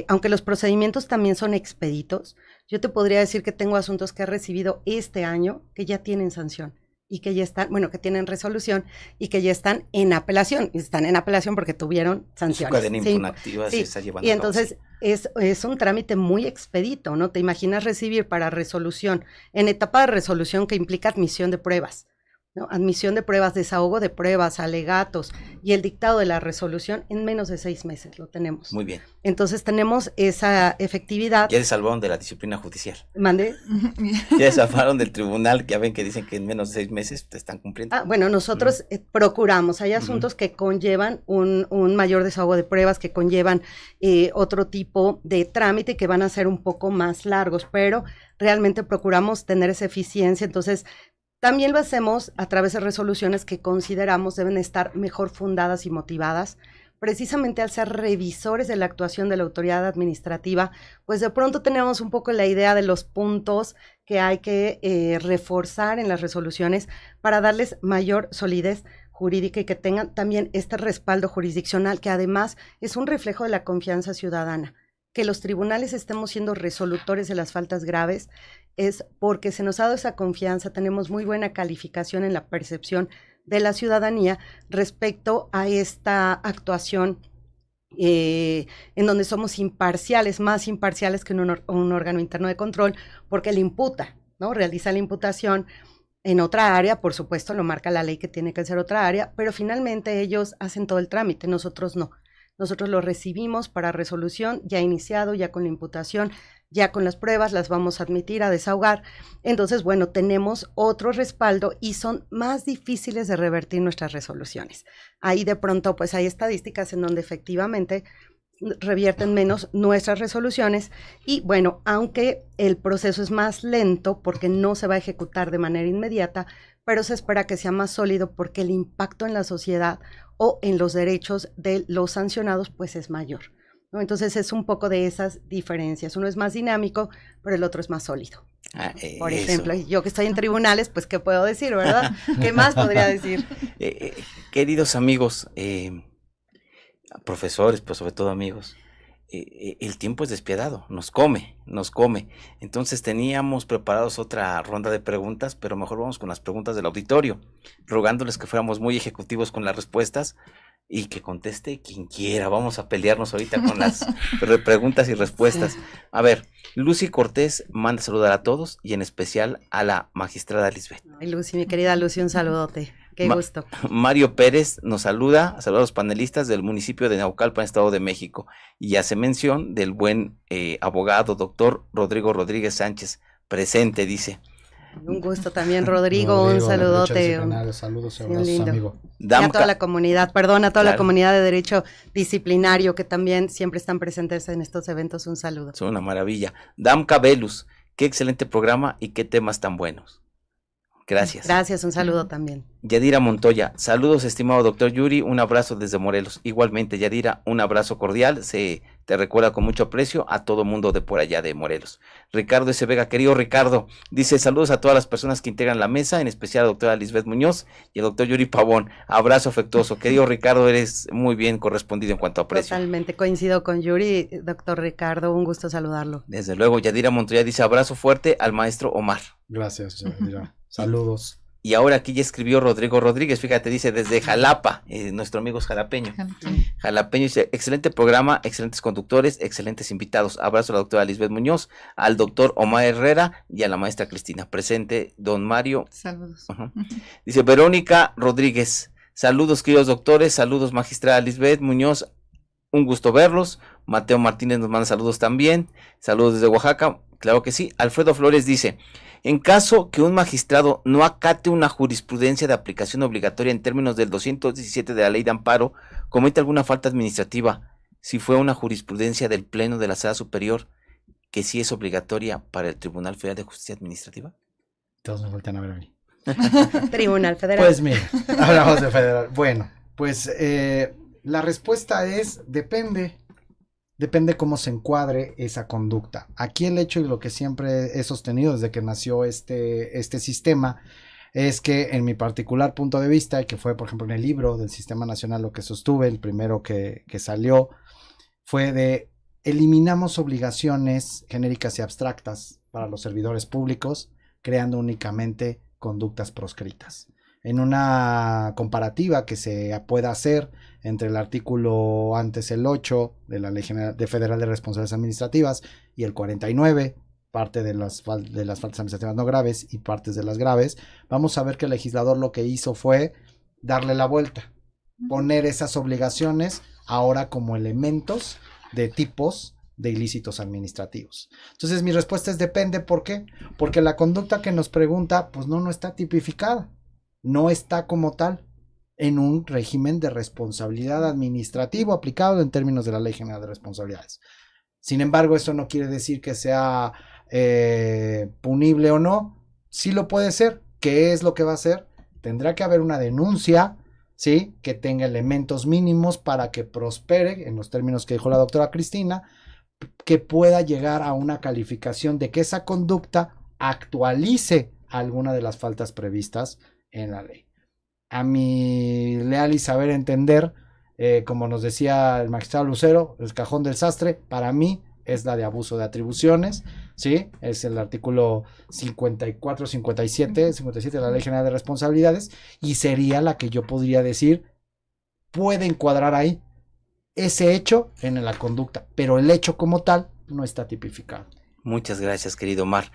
aunque los procedimientos también son expeditos, yo te podría decir que tengo asuntos que he recibido este año que ya tienen sanción y que ya están, bueno, que tienen resolución y que ya están en apelación. Y están en apelación porque tuvieron sanciones. Su cadena impugnativa se está llevando y entonces es un trámite muy expedito, ¿no? Te imaginas recibir para resolución, en etapa de resolución que implica admisión de pruebas, ¿no? Admisión de pruebas, desahogo de pruebas, alegatos y el dictado de la resolución en menos de 6 meses lo tenemos. Muy bien. Entonces tenemos esa efectividad. Ya se salvaron de la disciplina judicial. ¿Mande? Ya se salvaron del tribunal, que ya ven que dicen que en menos de 6 meses te están cumpliendo. Bueno, nosotros procuramos, hay asuntos que conllevan un mayor desahogo de pruebas, que conllevan otro tipo de trámite que van a ser un poco más largos, pero realmente procuramos tener esa eficiencia. Entonces también lo hacemos a través de resoluciones que consideramos deben estar mejor fundadas y motivadas. Precisamente al ser revisores de la actuación de la autoridad administrativa, pues de pronto tenemos un poco la idea de los puntos que hay que reforzar en las resoluciones para darles mayor solidez jurídica y que tengan también este respaldo jurisdiccional, que además es un reflejo de la confianza ciudadana. Que los tribunales estemos siendo resolutores de las faltas graves es porque se nos ha dado esa confianza, tenemos muy buena calificación en la percepción de la ciudadanía respecto a esta actuación en donde somos imparciales, más imparciales que un órgano interno de control, porque le imputa, ¿no? Realiza la imputación en otra área, por supuesto lo marca la ley que tiene que ser otra área, pero finalmente ellos hacen todo el trámite, nosotros no. Nosotros lo recibimos para resolución, ya iniciado, ya con la imputación, ya con las pruebas, las vamos a admitir, a desahogar. Entonces, bueno, tenemos otro respaldo y son más difíciles de revertir nuestras resoluciones. Ahí de pronto, pues hay estadísticas en donde efectivamente revierten menos nuestras resoluciones y bueno, aunque el proceso es más lento porque no se va a ejecutar de manera inmediata, pero se espera que sea más sólido porque el impacto en la sociedad o en los derechos de los sancionados pues es mayor, ¿no? Entonces es un poco de esas diferencias. Uno es más dinámico, pero el otro es más sólido. Por ejemplo, yo que estoy en tribunales, pues ¿qué puedo decir, verdad? ¿Qué más podría decir? Queridos amigos, profesores, pero sobre todo amigos, el tiempo es despiadado, nos come. Entonces teníamos preparados otra ronda de preguntas, pero mejor vamos con las preguntas del auditorio, rogándoles que fuéramos muy ejecutivos con las respuestas y que conteste quien quiera. Vamos a pelearnos ahorita con las preguntas y respuestas. A ver, Lucy Cortés manda saludar a todos y en especial a la magistrada Lisbeth. Ay, Lucy, mi querida Lucy, un saludote. Qué gusto. Mario Pérez nos saluda a los panelistas del municipio de Naucalpan, Estado de México, y hace mención del buen abogado, doctor Rodrigo Rodríguez Sánchez, presente, dice. Un gusto también, Rodrigo, un saludote. Saludos a lindo. amigo. Y a toda la comunidad, a toda la comunidad de derecho disciplinario que también siempre están presentes en estos eventos, un saludo. Son una maravilla. Damka Velus, qué excelente programa y qué temas tan buenos. Gracias. Gracias, un saludo también. Yadira Montoya, saludos estimado doctor Yuri, un abrazo desde Morelos. Igualmente Yadira, un abrazo cordial, se te recuerda con mucho aprecio a todo mundo de por allá de Morelos. Ricardo S. Vega, querido Ricardo, dice saludos a todas las personas que integran la mesa, en especial a la doctora Lisbeth Muñoz y al doctor Yuri Pavón. Abrazo afectuoso. Querido Ricardo, eres muy bien correspondido en cuanto a aprecio. Totalmente, coincido con Yuri, doctor Ricardo, un gusto saludarlo. Desde luego, Yadira Montoya dice abrazo fuerte al maestro Omar. Gracias, Yadira. Saludos. Y ahora aquí ya escribió Rodrigo Rodríguez, fíjate, dice desde Jalapa, nuestro amigo es jalapeño. Jalapeño dice, excelente programa, excelentes conductores, excelentes invitados. Abrazo a la doctora Lisbeth Muñoz, al doctor Omar Herrera y a la maestra Cristina. Presente, don Mario. Saludos. Dice Verónica Rodríguez, saludos queridos doctores, saludos magistrada Lisbeth Muñoz, un gusto verlos. Mateo Martínez nos manda saludos también, saludos desde Oaxaca, claro que sí. Alfredo Flores dice, en caso que un magistrado no acate una jurisprudencia de aplicación obligatoria en términos del 217 de la Ley de Amparo, comete alguna falta administrativa, si fue una jurisprudencia del Pleno de la Sala Superior, que sí es obligatoria para el Tribunal Federal de Justicia Administrativa. Todos me voltean a ver a mí. Tribunal Federal. Pues mira, hablamos de federal. Bueno, pues la respuesta es depende cómo se encuadre esa conducta. Aquí el hecho y lo que siempre he sostenido desde que nació este sistema es que en mi particular punto de vista, que fue por ejemplo en el libro del Sistema Nacional lo que sostuve, el primero que salió, fue de eliminamos obligaciones genéricas y abstractas para los servidores públicos, creando únicamente conductas proscritas. En una comparativa que se pueda hacer entre el artículo antes el 8 de la Ley General Federal de Responsabilidades Administrativas y el 49, parte de las faltas administrativas no graves y partes de las graves, vamos a ver que el legislador lo que hizo fue darle la vuelta, poner esas obligaciones ahora como elementos de tipos de ilícitos administrativos. Entonces mi respuesta es depende. ¿Por qué? Porque la conducta que nos pregunta pues no está tipificada. No está como tal en un régimen de responsabilidad administrativo aplicado en términos de la Ley General de Responsabilidades. Sin embargo, eso no quiere decir que sea punible o no. Sí lo puede ser. ¿Qué es lo que va a hacer? Tendrá que haber una denuncia, ¿sí?, que tenga elementos mínimos para que prospere, en los términos que dijo la doctora Cristina, que pueda llegar a una calificación de que esa conducta actualice alguna de las faltas previstas en la ley. A mi leal y saber entender, como nos decía el magistrado Lucero, el cajón del sastre, para mí es la de abuso de atribuciones, ¿sí? Es el artículo 54, 57 de la Ley General de Responsabilidades, y sería la que yo podría decir puede encuadrar ahí ese hecho en la conducta, pero el hecho como tal no está tipificado. Muchas gracias, querido Omar.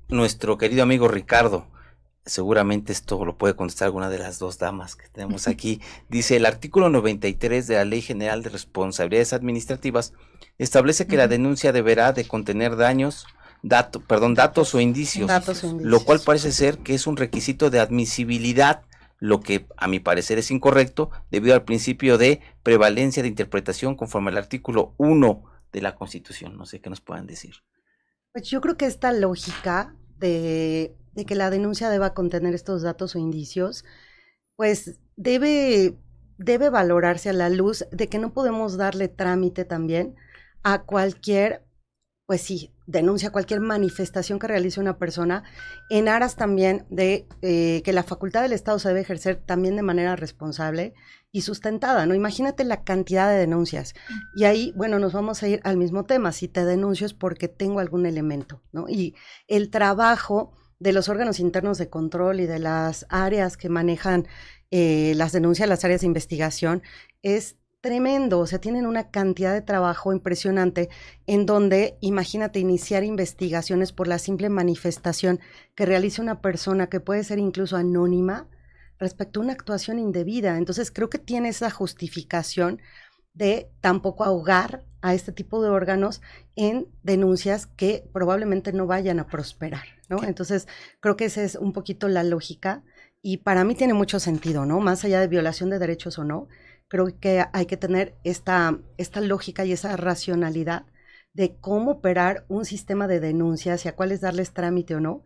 Nuestro querido amigo Ricardo, seguramente esto lo puede contestar alguna de las dos damas que tenemos aquí. Dice, el artículo 93 de la Ley General de Responsabilidades Administrativas establece que la denuncia deberá de contener datos o indicios, lo cual parece ser que es un requisito de admisibilidad, lo que a mi parecer es incorrecto debido al principio de prevalencia de interpretación conforme al artículo 1 de la Constitución. No sé qué nos puedan decir. Pues yo creo que esta lógica de que la denuncia deba contener estos datos o indicios, pues debe valorarse a la luz de que no podemos darle trámite también a cualquier, pues sí, denuncia, cualquier manifestación que realice una persona, en aras también de que la facultad del Estado se debe ejercer también de manera responsable y sustentada, ¿no? Imagínate la cantidad de denuncias. Y ahí, bueno, nos vamos a ir al mismo tema. Si te denuncio es porque tengo algún elemento, ¿no? Y el trabajo de los órganos internos de control y de las áreas que manejan las denuncias, las áreas de investigación, es tremendo. O sea, tienen una cantidad de trabajo impresionante en donde, imagínate, iniciar investigaciones por la simple manifestación que realice una persona que puede ser incluso anónima respecto a una actuación indebida. Entonces, creo que tiene esa justificación de tampoco ahogar a este tipo de órganos en denuncias que probablemente no vayan a prosperar, ¿no? Entonces, creo que esa es un poquito la lógica y para mí tiene mucho sentido, ¿no? Más allá de violación de derechos o no, creo que hay que tener esta lógica y esa racionalidad de cómo operar un sistema de denuncias y a cuáles darles trámite o no.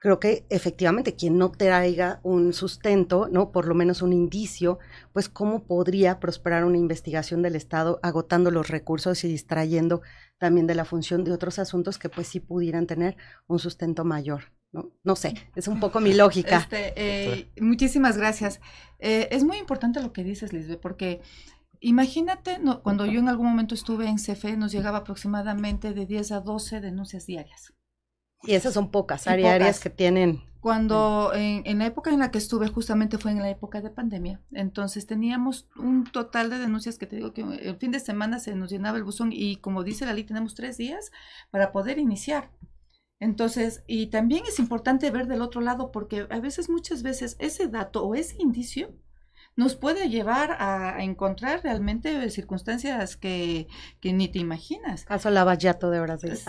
creo que efectivamente quien no traiga un sustento, ¿no? Por lo menos un indicio, pues cómo podría prosperar una investigación del Estado agotando los recursos y distrayendo también de la función de otros asuntos que pues sí pudieran tener un sustento mayor, ¿no? No sé, es un poco mi lógica. Muchísimas gracias. Es muy importante lo que dices, Lisbeth, porque imagínate, cuando yo en algún momento estuve en CFE, nos llegaba aproximadamente de 10 a 12 denuncias diarias. Y esas son pocas áreas que tienen. Cuando en la época en la que estuve, justamente fue en la época de pandemia, entonces teníamos un total de denuncias que te digo que el fin de semana se nos llenaba el buzón y como dice la ley, tenemos 3 días para poder iniciar. Entonces, y también es importante ver del otro lado porque muchas veces ese dato o ese indicio nos puede llevar a encontrar realmente circunstancias que ni te imaginas. Caso Lavallato de Brasil. Sí.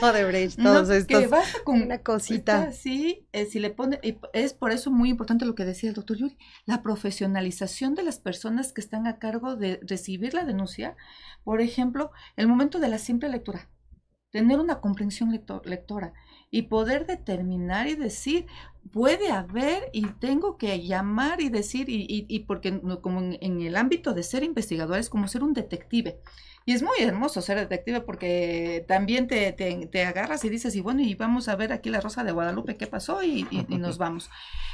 No, de Brecht, todos estos. Que basta con una cosita. Sí, si le pone, es por eso muy importante lo que decía el doctor Yuri, la profesionalización de las personas que están a cargo de recibir la denuncia. Por ejemplo, el momento de la simple lectura. Tener una comprensión lectora y poder determinar y decir, puede haber y tengo que llamar y decir, y porque como en el ámbito de ser investigador es como ser un detective. Y es muy hermoso ser detective porque también te agarras y dices, y bueno, y vamos a ver aquí la Rosa de Guadalupe, qué pasó, y nos vamos.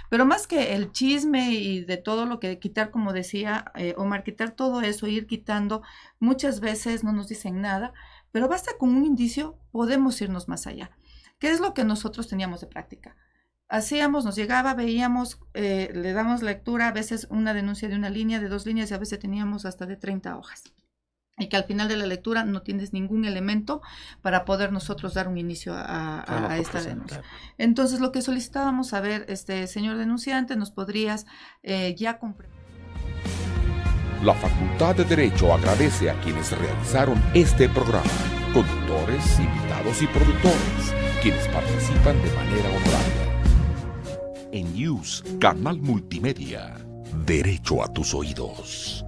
Pero más que el chisme y de todo lo que quitar, como decía Omar, quitar todo eso, ir quitando, muchas veces no nos dicen nada, pero basta con un indicio, podemos irnos más allá. ¿Qué es lo que nosotros teníamos de práctica? Hacíamos, nos llegaba, veíamos, le damos lectura, a veces una denuncia de 1 línea, de 2 líneas, y a veces teníamos hasta de 30 hojas. Y que al final de la lectura no tienes ningún elemento para poder nosotros dar un inicio a esta denuncia. Entonces, lo que solicitábamos, a ver, señor denunciante, ¿nos podrías ya comprender? La Facultad de Derecho agradece a quienes realizaron este programa, conductores, invitados y productores, quienes participan de manera honoraria. En News, Canal Multimedia, Derecho a tus oídos.